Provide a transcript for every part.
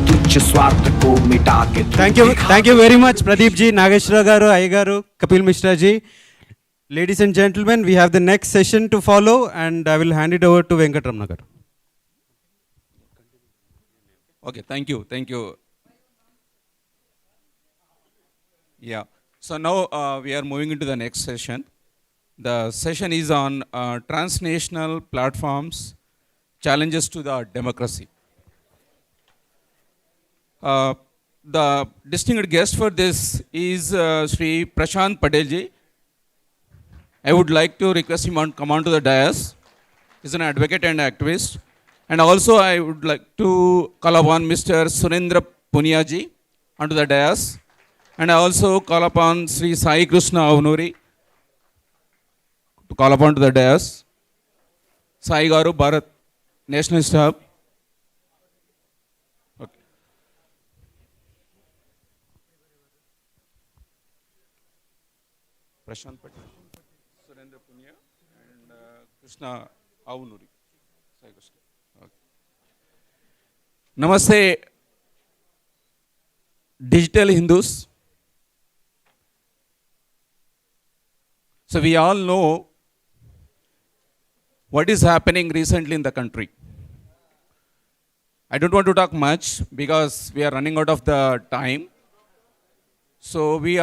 तुच्छ स्वार्थ को मिटा के Thank you very much, Pradeep ji, Nageshwara garu, Aygaru, Kapil Mishra ji. Ladies and gentlemen, we have the next session to follow, and I will hand it over to Venkatramana garu. Okay, thank you. Yeah, so now we are moving into the next session. The session is on transnational platforms, challenges to the democracy. The distinguished guest for this is Sri Prashant Patel ji. I would like to request him to come on to the dais. He's an advocate and activist. And also I would like to call upon Mr. Surendra Punia ji onto the dais. And I also call upon Sri Sai Krishna Avnuri to call upon to the dais. Sai Garu, Bharat Nationalist Hub. Okay. Prashant Patel, Surendra Punia, and Krishna Avnuri. Sai Krishna. Okay. Namaste, digital Hindus. So we all know what is happening recently in the country. I don't want to talk much because we are running out of the time. So we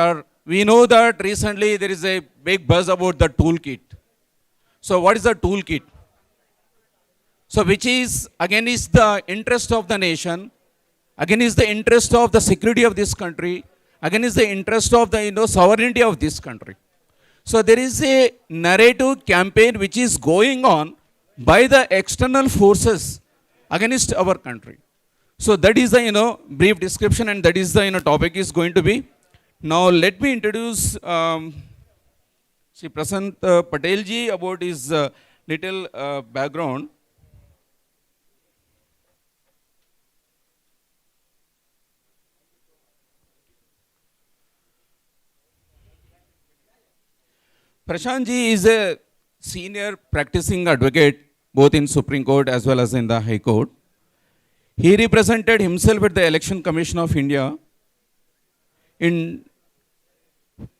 know that recently there is a big buzz about the toolkit. So what is the toolkit? So which is against the interest of the nation, against the interest of the security of this country, against the interest of the sovereignty of this country. So there is a narrative campaign which is going on by the external forces against our country. So that is the brief description, and that is the topic is going to be. Now let me introduce Shri Prashant Patel ji about his little background. Prashant ji is a senior practicing advocate both in Supreme Court as well as in the High Court. He represented himself at the Election Commission of India in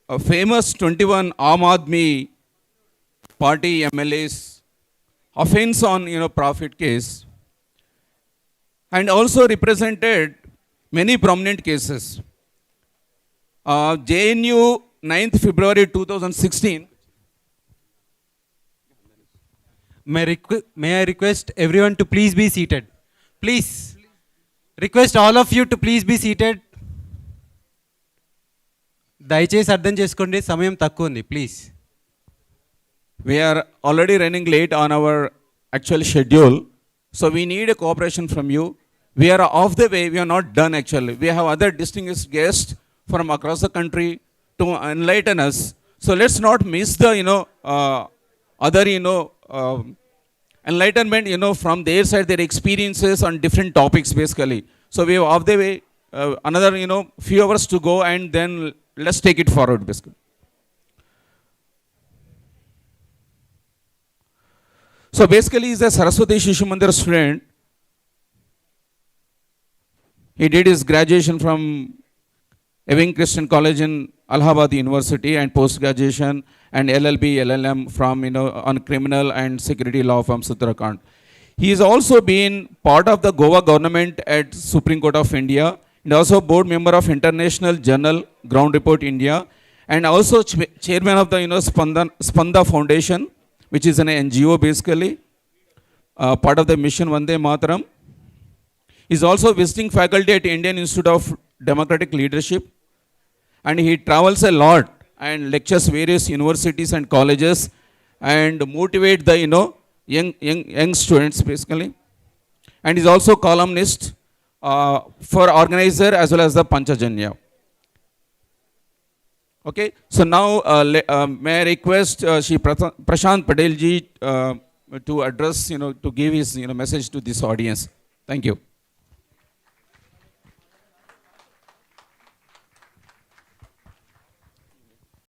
a famous 21 Aam Aadmi Party MLAs offense on profit case, and also represented many prominent cases. JNU 9th February 2016. May I request everyone to please be seated? Please. Request all of you to please be seated. దయచేసి అర్థం చేసుకోండి, సమయం తక్కువ ఉంది, please. We are already running late on our actual schedule, so we need a cooperation from you. We are off the way, we are not done actually. We have other distinguished guests from across the country to enlighten us. So let's not miss the other enlightenment from their side, their experiences on different topics basically. So we are off the way, another few hours to go, and then let's take it forward basically. So basically he's a Saraswati Shishu Mandir student. He did his graduation from Ewing Christian College in Allahabad University, and post-graduation and LLB, LLM from on criminal and security law from Uttarakhand. He has also been part of the Goa government at Supreme Court of India, and also board member of International Journal Ground Report India, and also chairman of the Spanda Foundation, which is an NGO basically, part of the mission Vande Mataram. He is also visiting faculty at Indian Institute of Democratic Leadership, and he travels a lot and lectures various universities and colleges and motivate the young students basically. And he's also columnist for organizer as well as the Panchajanya. Okay, so now may I request Shri Prashant Patel ji to address, to give his message to this audience. Thank you.